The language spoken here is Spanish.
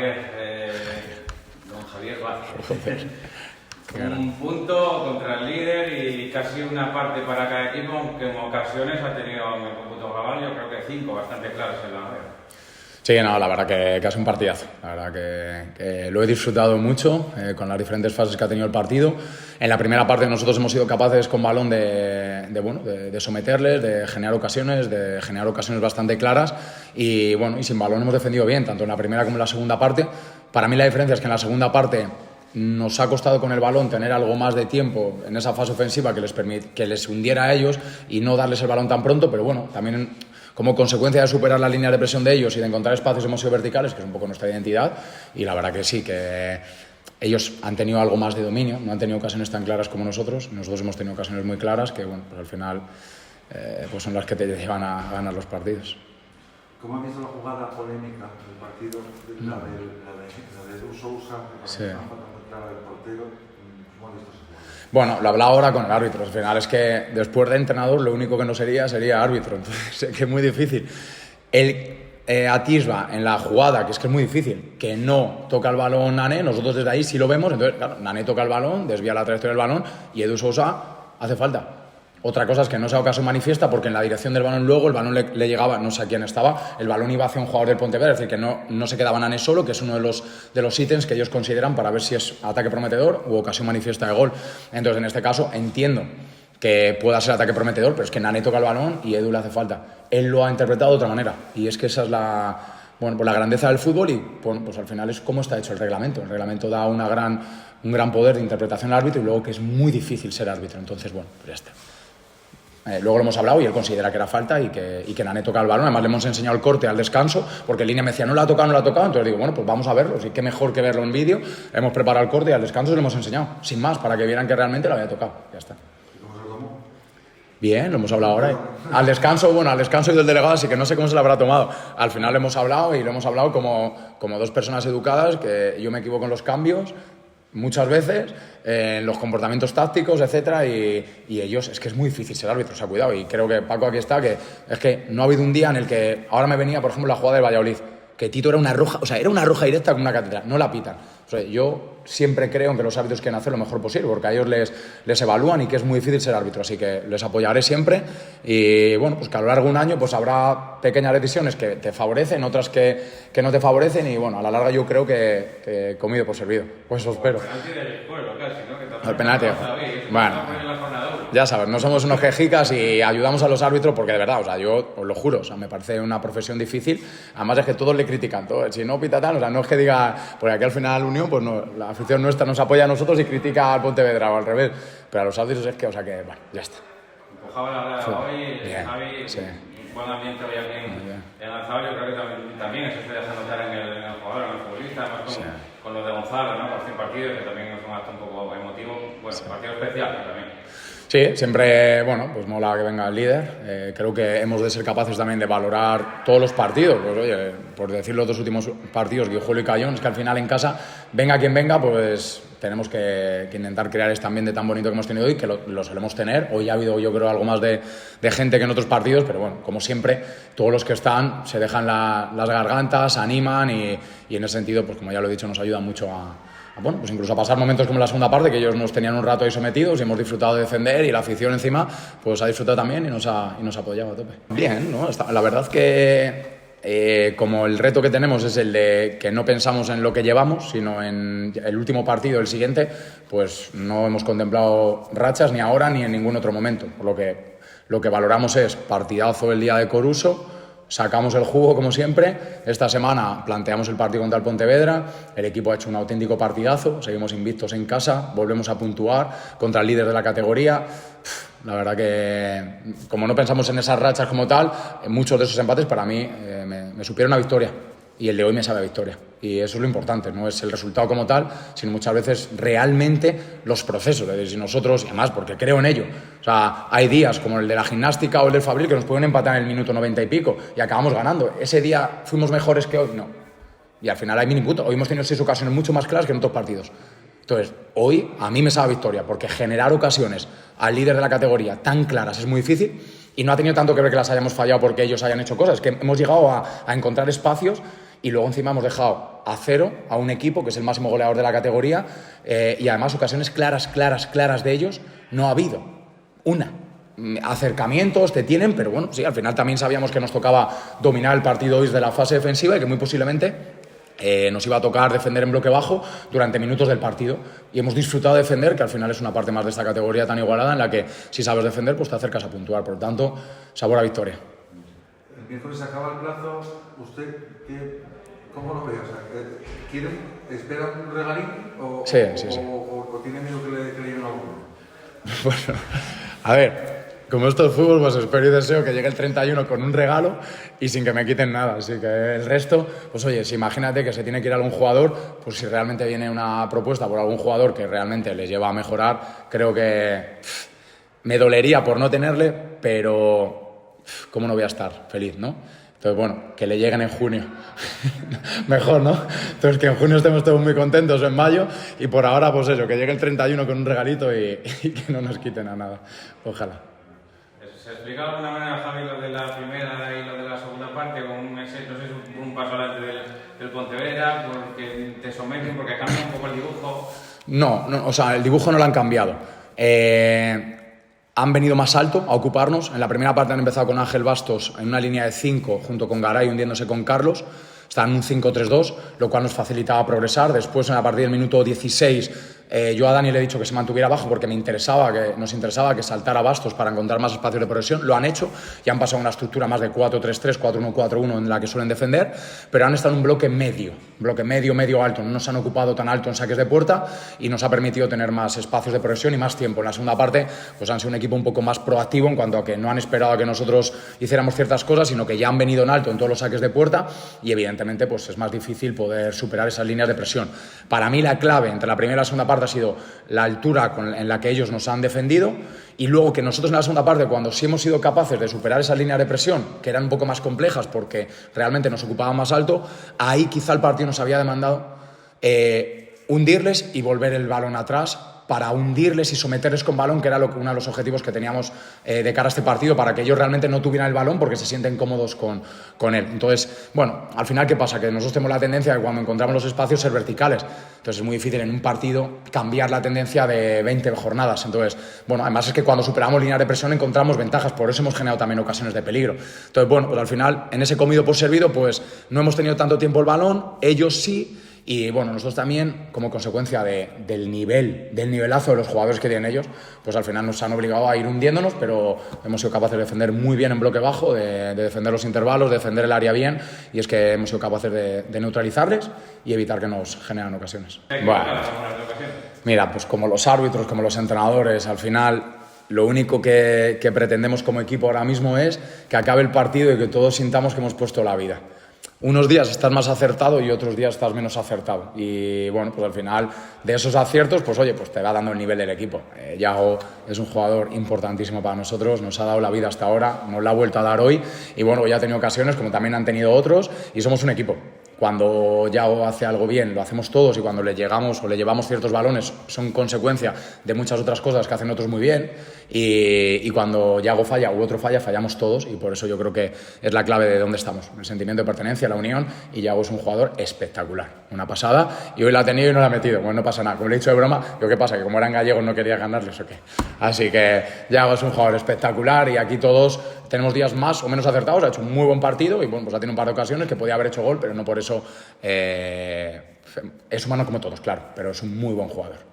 Javier, don Javier Vázquez. Un punto contra el líder y casi una parte para cada equipo, aunque en ocasiones ha tenido en el cómputo global, yo creo que 5 bastante claras en la red. Sí, no, la verdad que ha sido un partidazo. La verdad que lo he disfrutado mucho con las diferentes fases que ha tenido el partido. En la primera parte nosotros hemos sido capaces con balón de someterles, de generar ocasiones bastante claras y sin balón hemos defendido bien, tanto en la primera como en la segunda parte. Para mí la diferencia es que en la segunda parte nos ha costado con el balón tener algo más de tiempo en esa fase ofensiva que les hundiera a ellos y no darles el balón tan pronto, pero bueno, también como consecuencia de superar la línea de presión de ellos y de encontrar espacios hemos sido verticales, que es un poco nuestra identidad, y la verdad que sí, que ellos han tenido algo más de dominio, no han tenido ocasiones tan claras como nosotros hemos tenido ocasiones muy claras que pues al final pues son las que te llevan a ganar los partidos. ¿Cómo has visto la jugada polémica del partido, la de Edu Sousa, sí, clara del portero? ¿Cómo has visto esa jugada? Bueno, lo he hablado ahora con el árbitro. Al final es que después de entrenador lo único que no sería árbitro. Entonces es que es muy difícil. Él atisba en la jugada, que es muy difícil, que no toca el balón Nane, nosotros desde ahí sí lo vemos. Entonces, claro, Nane toca el balón, desvía la trayectoria del balón y Edu Sousa hace falta. Otra cosa es que no sea ocasión manifiesta porque en la dirección del balón luego el balón le llegaba, no sé a quién estaba, el balón iba hacia un jugador del Pontevedra, es decir, que no se quedaba Nane solo, que es uno de los ítems que ellos consideran para ver si es ataque prometedor u ocasión manifiesta de gol. Entonces, en este caso, entiendo que pueda ser ataque prometedor, pero es que Nane toca el balón y Edu le hace falta. Él lo ha interpretado de otra manera y es que esa es la grandeza del fútbol y pues al final es cómo está hecho el reglamento. El reglamento da un gran poder de interpretación al árbitro y luego que es muy difícil ser árbitro. Entonces, pues ya está. Luego lo hemos hablado y él considera que era falta y que Nane toca el balón. Además le hemos enseñado el corte al descanso porque en línea me decía no la ha tocado. Entonces digo, bueno, pues vamos a verlo. Sí, qué mejor que verlo en vídeo. Hemos preparado el corte y al descanso se lo hemos enseñado. Sin más, para que vieran que realmente lo había tocado. Ya está. ¿Y cómo se lo tomó? Bien, lo hemos hablado ahora. Al descanso y del delegado, así que no sé cómo se lo habrá tomado. Al final lo hemos hablado y lo hemos hablado como dos personas educadas, que yo me equivoco en los cambios muchas veces, en los comportamientos tácticos, etcétera, y ellos, es que es muy difícil ser árbitro, o sea, cuidado, y creo que Paco aquí está, que es que no ha habido un día en el que, ahora me venía, por ejemplo, la jugada del Valladolid, que Tito era una roja, era una roja directa con una catedral, no la pitan. O sea, yo siempre creo en que los árbitros quieren hacer lo mejor posible, porque a ellos les evalúan y que es muy difícil ser árbitro, así que les apoyaré siempre y bueno, pues que a lo largo de un año pues habrá pequeñas decisiones que te favorecen, otras que no te favorecen y bueno, a la larga yo creo que comido por servido, pues eso espero. El penalti, bueno, ya sabes, no somos unos quejicas y ayudamos a los árbitros porque de verdad, o sea, yo os lo juro, o sea, me parece una profesión difícil, además es que todos le critican, todo, si no pita tal, o sea, no es que diga, porque aquí al final Unión, pues no, la afición nuestra nos apoya a nosotros y critica al Pontevedra o al revés, pero a los árbitros es que, o sea, que, bueno, ya está. Empujaba la verdad hoy, bien, Javi, sí. Buen ambiente hoy aquí en Alzado, yo creo que también eso se deja notar en el jugador, en el futbolista, además con los de Gonzalo, ¿no? Por fin partido, que también es un acto un poco emotivo, bueno, partido especial también. Sí, siempre, bueno, pues mola que venga el líder. Creo que hemos de ser capaces también de valorar todos los partidos. Pues oye, por decir los dos últimos partidos, Guijuelo y Cayón, es que al final en casa, venga quien venga, pues tenemos que intentar crear este ambiente tan bonito que hemos tenido hoy, que lo solemos tener. Hoy ha habido, yo creo, algo más de gente que en otros partidos, pero bueno, como siempre, todos los que están se dejan las gargantas, animan y en ese sentido, pues como ya lo he dicho, nos ayuda mucho bueno, pues incluso a pasar momentos como la segunda parte, que ellos nos tenían un rato ahí sometidos y hemos disfrutado de defender y la afición encima pues ha disfrutado también y nos ha apoyado a tope. Bien, ¿no? La verdad que como el reto que tenemos es el de que no pensamos en lo que llevamos, sino en el último partido, el siguiente, pues no hemos contemplado rachas ni ahora ni en ningún otro momento. Por lo que valoramos es partidazo el día de Coruso, sacamos el jugo como siempre. Esta semana planteamos el partido contra el Pontevedra, el equipo ha hecho un auténtico partidazo, seguimos invictos en casa, volvemos a puntuar contra el líder de la categoría. La verdad que como no pensamos en esas rachas como tal, muchos de esos empates para mí me supieron a victoria y el de hoy me sabe a victoria y eso es lo importante, no es el resultado como tal, sino muchas veces realmente los procesos, es decir, nosotros, y además porque creo en ello, o sea, hay días como el de la gimnástica o el del Fabril que nos pueden empatar en el minuto 90 y pico y acabamos ganando, ese día fuimos mejores que hoy, no, y al final hay mini punto, hoy hemos tenido 6 ocasiones mucho más claras que en otros partidos. Entonces, hoy a mí me sabe victoria porque generar ocasiones al líder de la categoría tan claras es muy difícil y no ha tenido tanto que ver que las hayamos fallado porque ellos hayan hecho cosas, que hemos llegado a encontrar espacios y luego encima hemos dejado a 0 a un equipo que es el máximo goleador de la categoría, y además ocasiones claras de ellos no ha habido. Una. Acercamientos te tienen, pero bueno, sí, al final también sabíamos que nos tocaba dominar el partido hoy desde la fase defensiva y que muy posiblemente nos iba a tocar defender en bloque bajo durante minutos del partido, y hemos disfrutado de defender, que al final es una parte más de esta categoría tan igualada en la que si sabes defender pues te acercas a puntuar, por lo tanto, sabor a victoria. El miércoles se acaba el plazo, ¿usted cómo lo ve? O sea, ¿espera un regalín o tiene miedo que le lleven alguno? Bueno, a ver, como esto es fútbol, pues espero y deseo que llegue el 31 con un regalo y sin que me quiten nada. Así que el resto, pues oye, si imagínate que se tiene que ir algún jugador, pues si realmente viene una propuesta por algún jugador que realmente les lleva a mejorar, creo que me dolería por no tenerle, pero ¿cómo no voy a estar feliz, no? Entonces, bueno, que le lleguen en junio. Mejor, ¿no? Entonces, que en junio estemos todos muy contentos, en mayo, y por ahora, pues eso, que llegue el 31 con un regalito y que no nos quiten a nada. Ojalá. ¿Se explica de alguna manera, Javi, lo de la primera y lo de la segunda parte, con un paso adelante del Pontevedra, porque te someten, porque cambia un poco el dibujo? No, o sea, el dibujo no lo han cambiado. Han venido más alto a ocuparnos. En la primera parte han empezado con Ángel Bastos en una línea de 5 junto con Garay hundiéndose con Carlos. Está en un 5-3-2, lo cual nos facilitaba progresar. Después, a partir del minuto 16, yo a Dani le he dicho que se mantuviera abajo porque nos interesaba que saltara Bastos para encontrar más espacios de progresión. Lo han hecho y han pasado a una estructura más de 4-3-3, 4-1-4-1 en la que suelen defender, pero han estado en un bloque medio alto. No nos han ocupado tan alto en saques de puerta y nos ha permitido tener más espacios de progresión y más tiempo. En la segunda parte pues han sido un equipo un poco más proactivo en cuanto a que no han esperado a que nosotros hiciéramos ciertas cosas, sino que ya han venido en alto en todos los saques de puerta y evidentemente pues es más difícil poder superar esas líneas de presión. Para mí la clave entre la primera y la segunda parte ha sido la altura en la que ellos nos han defendido, y luego que nosotros en la segunda parte, cuando sí hemos sido capaces de superar esas líneas de presión, que eran un poco más complejas porque realmente nos ocupaban más alto, ahí quizá el partido nos había demandado hundirles y volver el balón atrás para hundirles y someterles con balón, que era uno de los objetivos que teníamos de cara a este partido, para que ellos realmente no tuvieran el balón porque se sienten cómodos con él. Entonces, bueno, al final, ¿qué pasa? Que nosotros tenemos la tendencia de cuando encontramos los espacios ser verticales. Entonces es muy difícil en un partido cambiar la tendencia de 20 jornadas. Entonces, bueno, además es que cuando superamos líneas de presión encontramos ventajas, por eso hemos generado también ocasiones de peligro. Entonces, bueno, pues al final, en ese comido por servido, pues no hemos tenido tanto tiempo el balón, ellos sí. Y bueno, nosotros también, como consecuencia del nivelazo de los jugadores que tienen ellos, pues al final nos han obligado a ir hundiéndonos, pero hemos sido capaces de defender muy bien en bloque bajo, de defender los intervalos, de defender el área bien, y es que hemos sido capaces de neutralizarles y evitar que nos generan ocasiones. Bueno, mira, pues como los árbitros, como los entrenadores, al final lo único que pretendemos como equipo ahora mismo es que acabe el partido y que todos sintamos que hemos puesto la vida. Unos días estás más acertado y otros días estás menos acertado. Y bueno, pues al final de esos aciertos, pues oye, pues te va dando el nivel del equipo. Yago es un jugador importantísimo para nosotros, nos ha dado la vida hasta ahora, nos la ha vuelto a dar hoy. Y bueno, ya ha tenido ocasiones como también han tenido otros y somos un equipo. Cuando Yago hace algo bien, lo hacemos todos, y cuando le llegamos o le llevamos ciertos balones son consecuencia de muchas otras cosas que hacen otros muy bien, y cuando Yago falla u otro falla, fallamos todos, y por eso yo creo que es la clave de dónde estamos, el sentimiento de pertenencia, la unión, y Yago es un jugador espectacular, una pasada, y hoy la ha tenido y no la ha metido, bueno, no pasa nada, como le he dicho de broma, yo qué pasa, que como eran gallegos no quería ganarles o qué, así que Yago es un jugador espectacular y aquí todos tenemos días más o menos acertados, ha hecho un muy buen partido y bueno, pues ha tenido un par de ocasiones que podía haber hecho gol, pero no por eso es humano como todos, claro, pero es un muy buen jugador.